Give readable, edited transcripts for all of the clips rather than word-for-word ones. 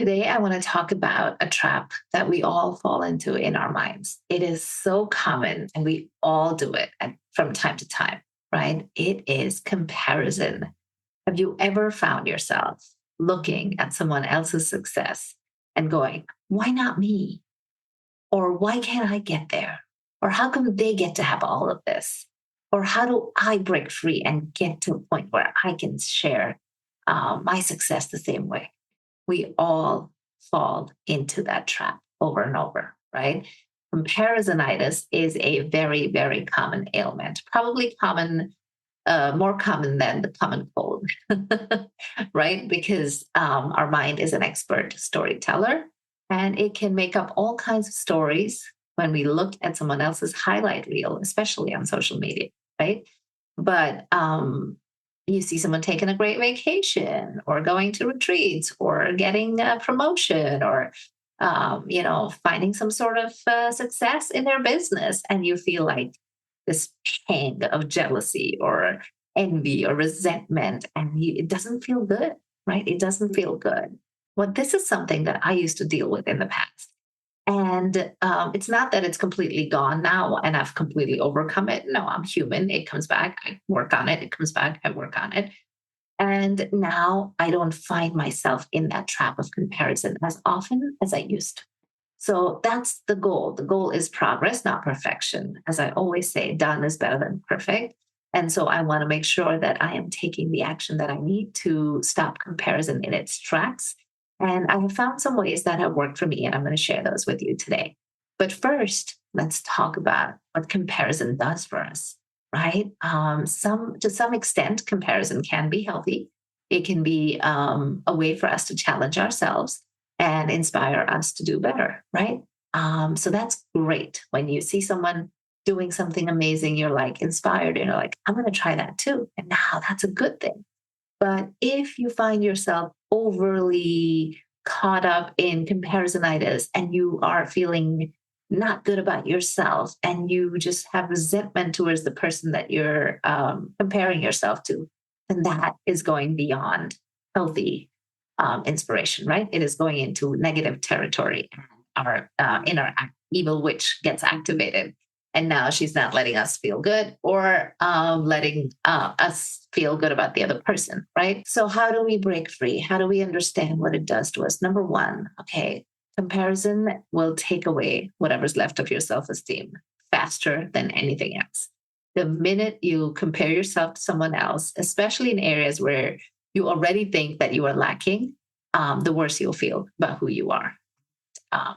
Today, I want to talk about a trap that we all fall into in our minds. It is so common and we all do it from time to time, right? It is comparison. Have you ever found yourself looking at someone else's success and going, why not me? Or why can't I get there? Or how come they get to have all of this? Or how do I break free and get to a point where I can share my success the same way? We all fall into that trap over and over, right? Comparisonitis is a very, very common ailment, probably more common than the common cold, right? Because our mind is an expert storyteller and it can make up all kinds of stories when we look at someone else's highlight reel, especially on social media, right? But you see someone taking a great vacation or going to retreats or getting a promotion or finding some sort of success in their business, and you feel like this pang of jealousy or envy or resentment, and it doesn't feel good, right? It doesn't feel good. Well, this is something that I used to deal with in the past. And it's not that it's completely gone now and I've completely overcome it. No, I'm human. It comes back. I work on it. It comes back. I work on it. And now I don't find myself in that trap of comparison as often as I used to. So that's the goal. The goal is progress, not perfection. As I always say, done is better than perfect. And so I want to make sure that I am taking the action that I need to stop comparison in its tracks. And I have found some ways that have worked for me, and I'm going to share those with you today. But first, let's talk about what comparison does for us, right? To some extent, comparison can be healthy. It can be a way for us to challenge ourselves and inspire us to do better, right? So that's great. When you see someone doing something amazing, you're like inspired and you're like, I'm going to try that too. And now that's a good thing. But if you find yourself overly caught up in comparisonitis and you are feeling not good about yourself and you just have resentment towards the person that you're comparing yourself to, then that is going beyond healthy inspiration, right? It is going into negative territory. Our inner evil witch gets activated. And now she's not letting us feel good or letting us feel good about the other person, right? So, how do we break free? How do we understand what it does to us? Number one, okay, comparison will take away whatever's left of your self esteem faster than anything else. The minute you compare yourself to someone else, especially in areas where you already think that you are lacking, the worse you'll feel about who you are,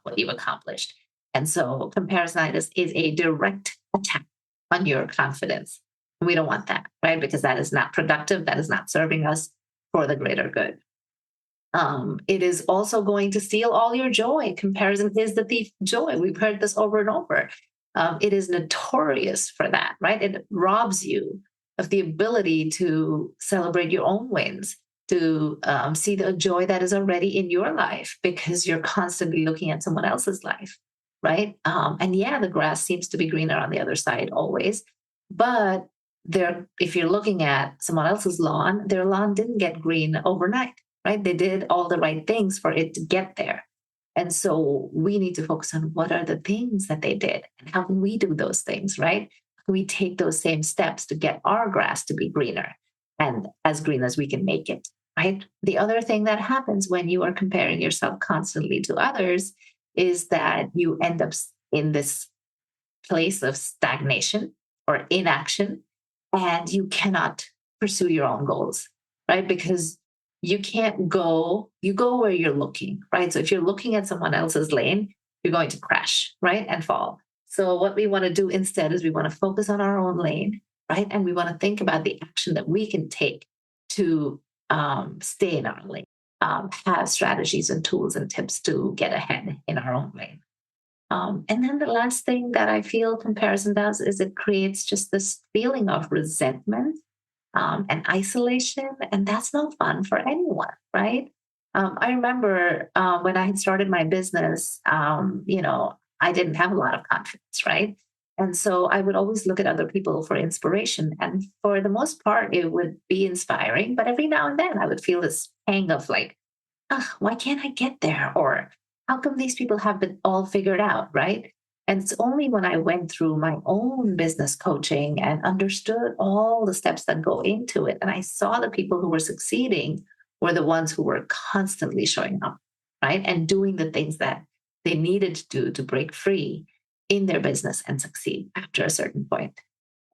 what you've accomplished. And so comparisonitis is a direct attack on your confidence. We don't want that, right? Because that is not productive. That is not serving us for the greater good. It is also going to steal all your joy. Comparison is the thief of joy. We've heard this over and over. It is notorious for that, right? It robs you of the ability to celebrate your own wins, to see the joy that is already in your life because you're constantly looking at someone else's life, right? And yeah, the grass seems to be greener on the other side always, but if you're looking at someone else's lawn, their lawn didn't get green overnight, right? They did all the right things for it to get there. And so we need to focus on what are the things that they did and how can we do those things, right? How can we take those same steps to get our grass to be greener and as green as we can make it, right? The other thing that happens when you are comparing yourself constantly to others is that you end up in this place of stagnation or inaction, and you cannot pursue your own goals, right? Because you go where you're looking, right? So if you're looking at someone else's lane, you're going to crash, right? And fall. So what we want to do instead is we want to focus on our own lane, right? And we want to think about the action that we can take to stay in our lane, have strategies and tools and tips to get ahead in our own lane. And then the last thing that I feel comparison does is it creates just this feeling of resentment and isolation. And that's no fun for anyone, right? I remember when I had started my business, I didn't have a lot of confidence, right? And so I would always look at other people for inspiration. And for the most part, it would be inspiring. But every now and then I would feel this pang of like, ugh, why can't I get there? Or how come these people have it all figured out, right? And it's only when I went through my own business coaching and understood all the steps that go into it, and I saw the people who were succeeding were the ones who were constantly showing up, right? And doing the things that they needed to do to break free in their business and succeed after a certain point.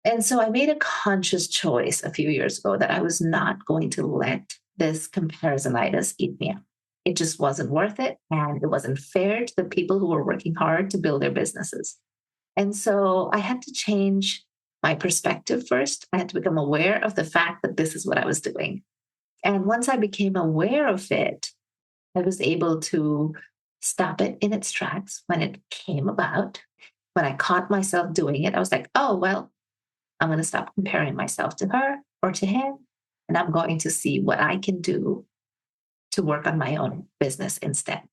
And so I made a conscious choice a few years ago that I was not going to let this comparisonitis eat me up. It just wasn't worth it. And it wasn't fair to the people who were working hard to build their businesses. And so I had to change my perspective first. I had to become aware of the fact that this is what I was doing. And once I became aware of it, I was able to stop it in its tracks when it came about. When I caught myself doing it, I was like, oh, well, I'm going to stop comparing myself to her or to him. And I'm going to see what I can do to work on my own business instead,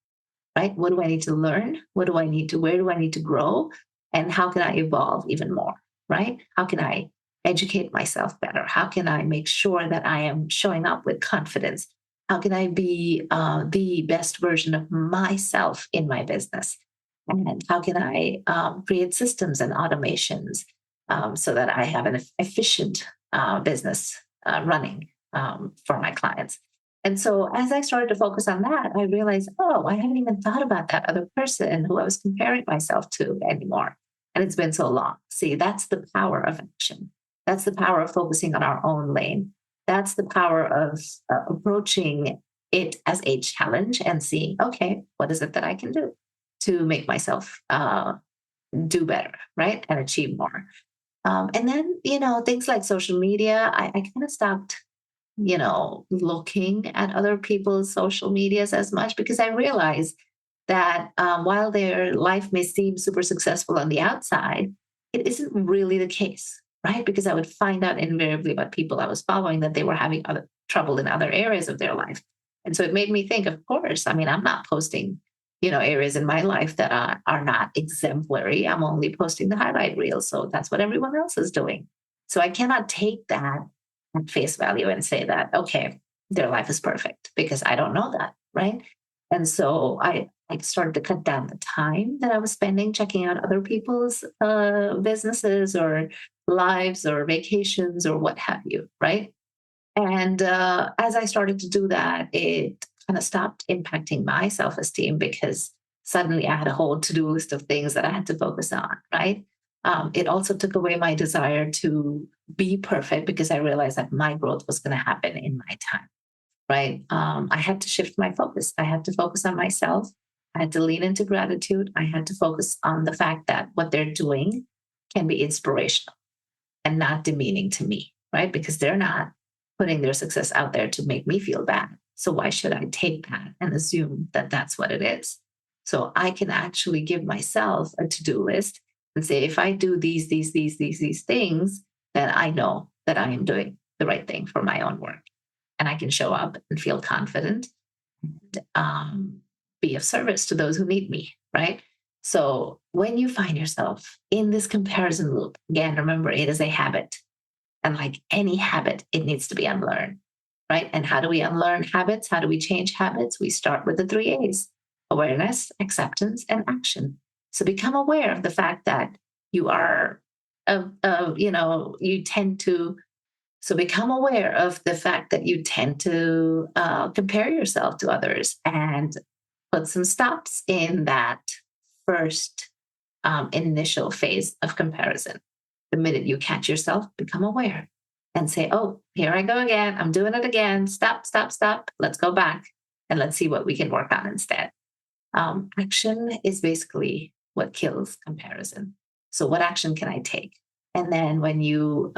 right? What do I need to learn? Where do I need to grow? And how can I evolve even more, right? How can I educate myself better? How can I make sure that I am showing up with confidence? How can I be the best version of myself in my business? And how can I create systems and automations so that I have an efficient business running for my clients? And so as I started to focus on that, I realized, oh, I haven't even thought about that other person who I was comparing myself to anymore. And it's been so long. See, that's the power of action. That's the power of focusing on our own lane. That's the power of approaching it as a challenge and seeing, okay, what is it that I can do to make myself do better, right? And achieve more. And then, things like social media, I kind of stopped looking at other people's social medias as much because I realized that while their life may seem super successful on the outside, it isn't really the case, right? Because I would find out invariably about people I was following that they were having other trouble in other areas of their life. And so it made me think, of course, I mean, I'm not posting, areas in my life that are not exemplary. I'm only posting the highlight reel. So that's what everyone else is doing. So I cannot take that at face value and say that, okay, their life is perfect because I don't know that, right? And so I started to cut down the time that I was spending checking out other people's businesses or lives or vacations or what have you, right? And as I started to do that, it kind of stopped impacting my self esteem because suddenly I had a whole to do list of things that I had to focus on, right? It also took away my desire to be perfect because I realized that my growth was going to happen in my time, right? I had to shift my focus. I had to focus on myself. I had to lean into gratitude. I had to focus on the fact that what they're doing can be inspirational and not demeaning to me, right? Because they're not putting their success out there to make me feel bad. So why should I take that and assume that that's what it is? So I can actually give myself a to-do list and say, if I do these things, then I know that I am doing the right thing for my own work. And I can show up and feel confident and be of service to those who need me, right? So when you find yourself in this comparison loop, again, remember it is a habit. And like any habit, it needs to be unlearned, right? And how do we unlearn habits? How do we change habits? We start with the three A's: awareness, acceptance, and action. So become aware of the fact that you are, you tend to, so become aware of the fact that you tend to compare yourself to others and put some stops in that first initial phase of comparison. The minute you catch yourself, become aware and say, oh, here I go again. I'm doing it again. Stop, stop, stop. Let's go back and let's see what we can work on instead. Action is basically what kills comparison. So, what action can I take? And then when you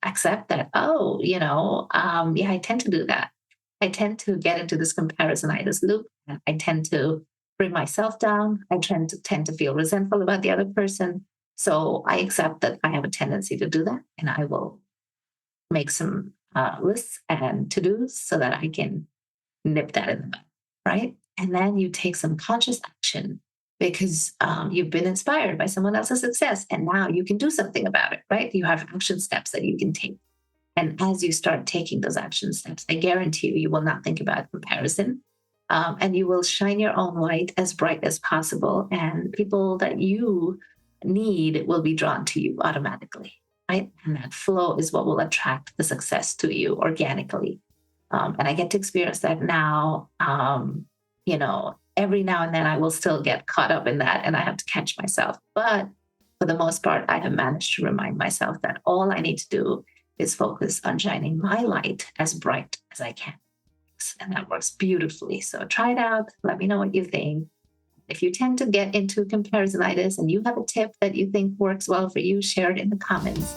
accept that, oh, yeah, I tend to do that. I tend to get into this comparisonitis loop. I tend to bring myself down. I tend to feel resentful about the other person. So I accept that I have a tendency to do that, and I will make some lists and to dos so that I can nip that in the bud, right? And then you take some conscious action because you've been inspired by someone else's success, and now you can do something about it, right? You have action steps that you can take. And as you start taking those action steps, I guarantee you, you will not think about comparison. and you will shine your own light as bright as possible. And people that you need will be drawn to you automatically, right? And that flow is what will attract the success to you organically. And I get to experience that now. Every now and then I will still get caught up in that and I have to catch myself. But for the most part, I have managed to remind myself that all I need to do is focus on shining my light as bright as I can. And that works beautifully. So try it out. Let me know what you think. If you tend to get into comparisonitis and you have a tip that you think works well for you, share it in the comments.